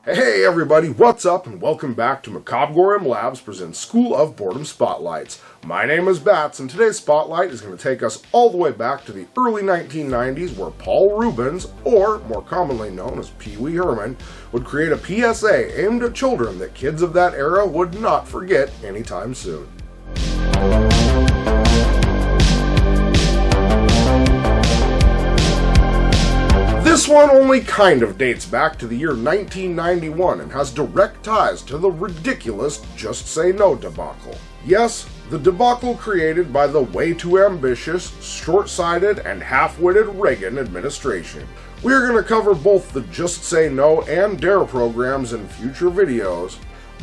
Hey everybody, what's up and welcome back to Macabre'Gorium Labs presents School of Boredom Spotlights. My name is Bats and today's spotlight is going to take us all the way back to the early 1990s where Paul Reubens, or more commonly known as Pee-wee Herman, would create a PSA aimed at children that kids of that era would not forget anytime soon. This one only kind of dates back to the year 1991 and has direct ties to the ridiculous Just Say No debacle. Yes, the debacle created by the way too ambitious, short-sighted, and half-witted Reagan administration. We are going to cover both the Just Say No and Dare programs in future videos,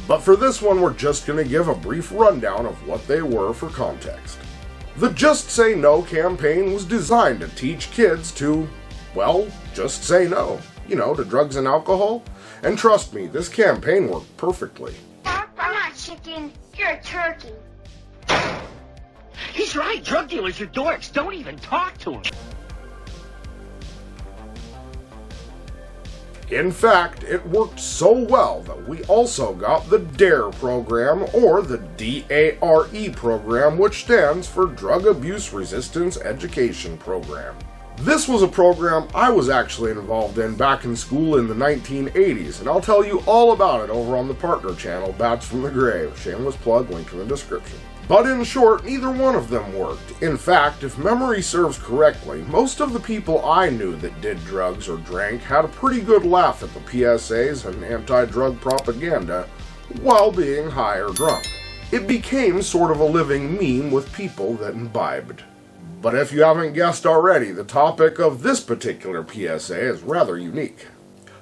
but for this one we're just going to give a brief rundown of what they were for context. The Just Say No campaign was designed to teach kids to, well, just say no, to drugs and alcohol. And trust me, this campaign worked perfectly. I'm not chicken, you're a turkey. He's right, drug dealers are dorks. Don't even talk to them. In fact, it worked so well that we also got the DARE program, or the DARE program, which stands for Drug Abuse Resistance Education Program. This was a program I was actually involved in back in school in the 1980s, and I'll tell you all about it over on the partner channel, Bats from the Grave. Shameless plug, link in the description. But in short, neither one of them worked. In fact, if memory serves correctly, most of the people I knew that did drugs or drank had a pretty good laugh at the PSAs and anti-drug propaganda while being high or drunk. It became sort of a living meme with people that imbibed. But if you haven't guessed already, the topic of this particular PSA is rather unique.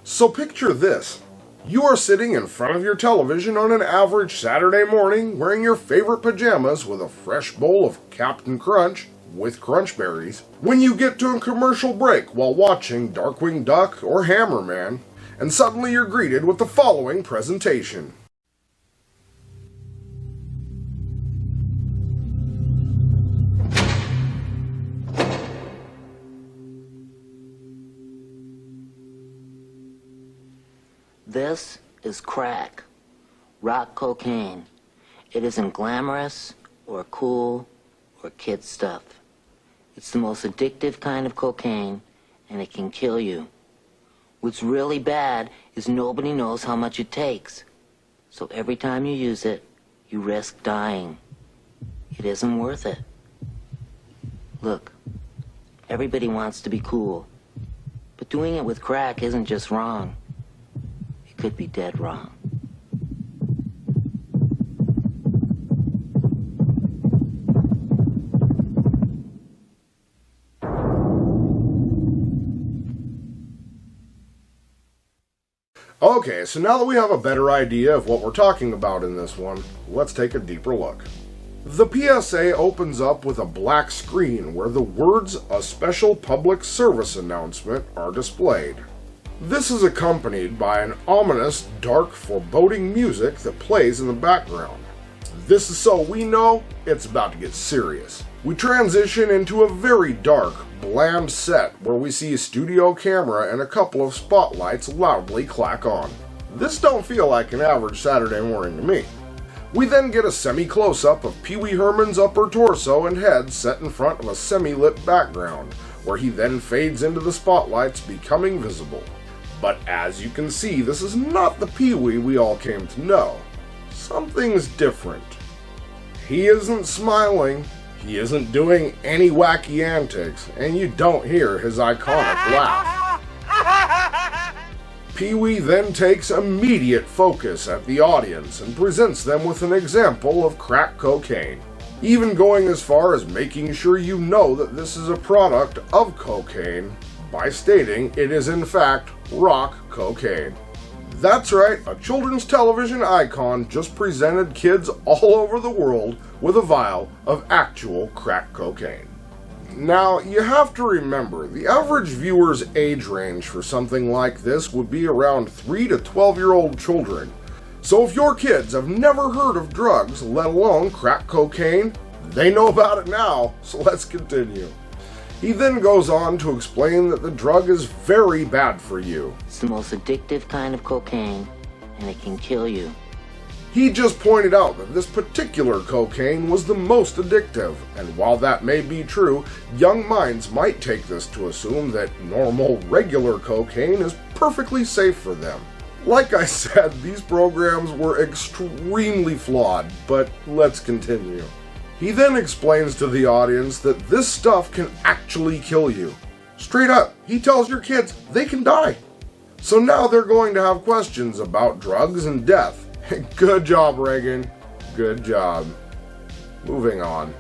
So picture this. You are sitting in front of your television on an average Saturday morning wearing your favorite pajamas with a fresh bowl of Captain Crunch with crunch berries when you get to a commercial break while watching Darkwing Duck or Hammerman, and suddenly you're greeted with the following presentation. This is crack, rock cocaine. It isn't glamorous or cool or kid stuff. It's the most addictive kind of cocaine, and it can kill you. What's really bad is nobody knows how much it takes. So every time you use it, you risk dying. It isn't worth it. Look, everybody wants to be cool, but doing it with crack isn't just wrong. Could be dead wrong. Okay, so now that we have a better idea of what we're talking about in this one, let's take a deeper look. The PSA opens up with a black screen where the words "A Special Public Service Announcement" are displayed. This is accompanied by an ominous, dark, foreboding music that plays in the background. This is so we know it's about to get serious. We transition into a very dark, bland set where we see a studio camera and a couple of spotlights loudly clack on. This don't feel like an average Saturday morning to me. We then get a semi-close-up of Pee-wee Herman's upper torso and head set in front of a semi-lit background, where he then fades into the spotlights, becoming visible. But as you can see, this is not the Pee-wee we all came to know. Something's different. He isn't smiling, he isn't doing any wacky antics, and you don't hear his iconic laugh. Pee-wee then takes immediate focus at the audience and presents them with an example of crack cocaine, even going as far as making sure you know that this is a product of cocaine by stating it is in fact rock cocaine. That's right, a children's television icon just presented kids all over the world with a vial of actual crack cocaine. Now, you have to remember, the average viewer's age range for something like this would be around 3 to 12-year-old children. So if your kids have never heard of drugs, let alone crack cocaine, they know about it now, so let's continue. He then goes on to explain that the drug is very bad for you. It's the most addictive kind of cocaine, and it can kill you. He just pointed out that this particular cocaine was the most addictive, and while that may be true, young minds might take this to assume that normal, regular cocaine is perfectly safe for them. Like I said, these programs were extremely flawed, but let's continue. He then explains to the audience that this stuff can actually kill you. Straight up, he tells your kids they can die. So now they're going to have questions about drugs and death. Good job, Reagan. Good job. Moving on.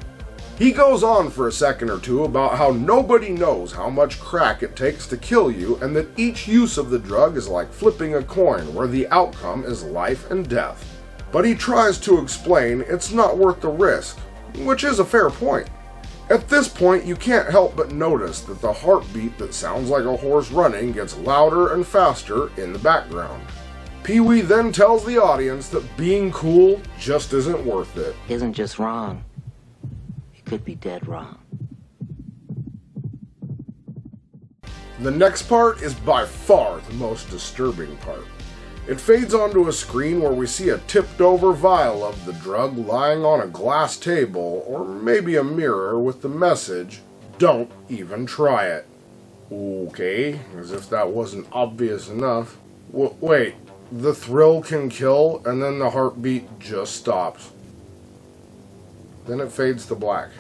He goes on for a second or two about how nobody knows how much crack it takes to kill you, and that each use of the drug is like flipping a coin where the outcome is life and death. But he tries to explain it's not worth the risk, which is a fair point. At this point, you can't help but notice that the heartbeat that sounds like a horse running gets louder and faster in the background. Pee-wee then tells the audience that being cool just isn't worth it. Isn't just wrong. It could be dead wrong. The next part is by far the most disturbing part. It fades onto a screen where we see a tipped-over vial of the drug lying on a glass table, or maybe a mirror, with the message, "Don't even try it." Okay, as if that wasn't obvious enough. Wait, the thrill can kill, and then the heartbeat just stops. Then it fades to black.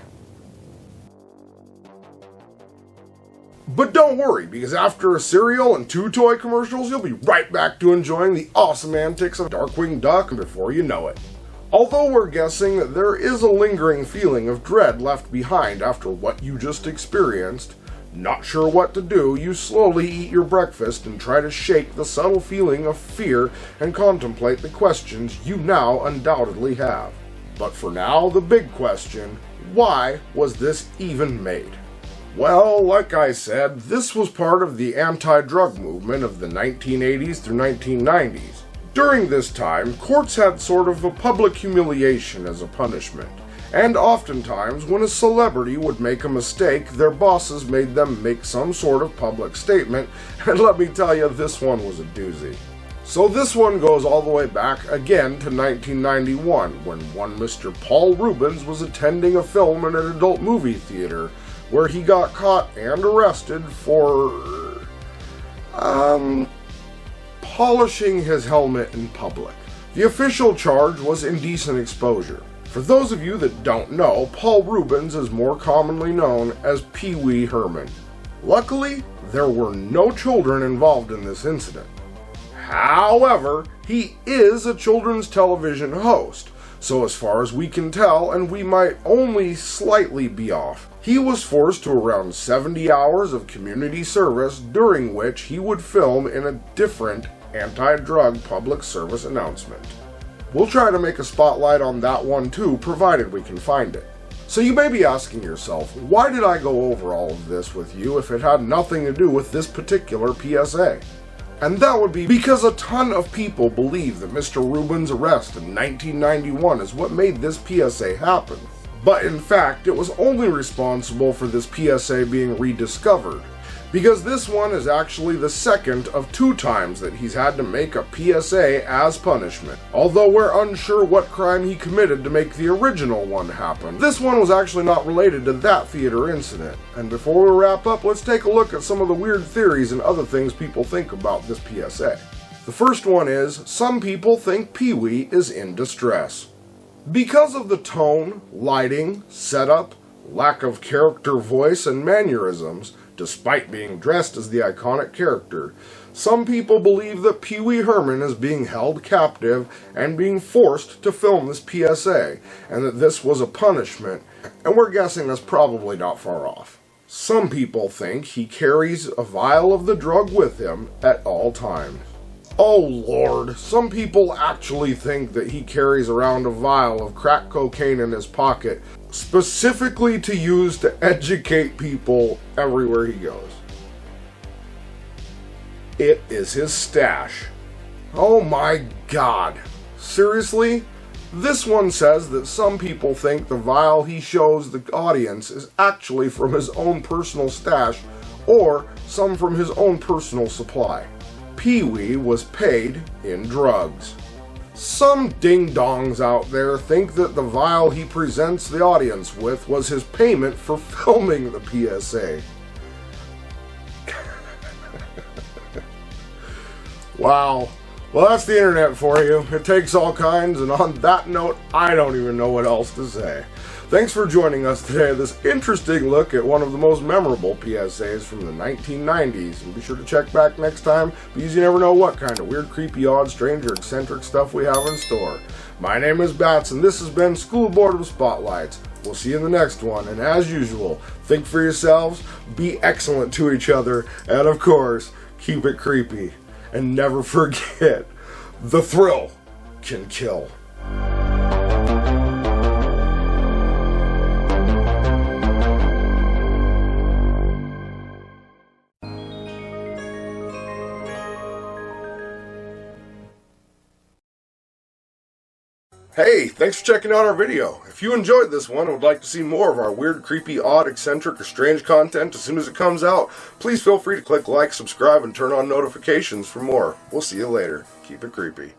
But don't worry, because after a cereal and 2 toy commercials, you'll be right back to enjoying the awesome antics of Darkwing Duck before you know it. Although we're guessing that there is a lingering feeling of dread left behind after what you just experienced, not sure what to do, you slowly eat your breakfast and try to shake the subtle feeling of fear and contemplate the questions you now undoubtedly have. But for now, the big question, why was this even made? Well, like I said, this was part of the anti-drug movement of the 1980s through 1990s. During this time, courts had sort of a public humiliation as a punishment, and oftentimes when a celebrity would make a mistake, their bosses made them make some sort of public statement, and let me tell you, this one was a doozy. So this one goes all the way back again to 1991, when one Mr. Paul Reubens was attending a film in an adult movie theater, where he got caught and arrested for polishing his helmet in public. The official charge was indecent exposure. For those of you that don't know, Paul Reubens is more commonly known as Pee-wee Herman. Luckily, there were no children involved in this incident. However, he is a children's television host, so as far as we can tell, and we might only slightly be off, he was forced to around 70 hours of community service, during which he would film in a different anti-drug public service announcement. We'll try to make a spotlight on that one too, provided we can find it. So you may be asking yourself, why did I go over all of this with you if it had nothing to do with this particular PSA? And that would be because a ton of people believe that Mr. Reubens' arrest in 1991 is what made this PSA happen. But in fact, it was only responsible for this PSA being rediscovered, because this one is actually the second of 2 times that he's had to make a PSA as punishment. Although we're unsure what crime he committed to make the original one happen, this one was actually not related to that theater incident. And before we wrap up, let's take a look at some of the weird theories and other things people think about this PSA. The first one is, some people think Pee-wee is in distress. Because of the tone, lighting, setup, lack of character voice, and mannerisms, despite being dressed as the iconic character, some people believe that Pee-wee Herman is being held captive and being forced to film this PSA, and that this was a punishment, and we're guessing that's probably not far off. Some people think he carries a vial of the drug with him at all times. Oh Lord, some people actually think that he carries around a vial of crack cocaine in his pocket, specifically to use to educate people everywhere he goes. It is his stash. Oh my God. Seriously? This one says that some people think the vial he shows the audience is actually from his own personal stash or some from his own personal supply. Pee-wee was paid in drugs. Some ding-dongs out there think that the vial he presents the audience with was his payment for filming the PSA. Wow. Well, that's the internet for you. It takes all kinds, and on that note, I don't even know what else to say. Thanks for joining us today at this interesting look at one of the most memorable PSAs from the 1990s. And be sure to check back next time, because you never know what kind of weird, creepy, odd, strange, or eccentric stuff we have in store. My name is Bats, and this has been School Board of Spotlights. We'll see you in the next one, and as usual, think for yourselves, be excellent to each other, and of course, keep it creepy. And never forget, the thrill can kill. Hey, thanks for checking out our video. If you enjoyed this one and would like to see more of our weird, creepy, odd, eccentric, or strange content as soon as it comes out, please feel free to click like, subscribe, and turn on notifications for more. We'll see you later. Keep it creepy.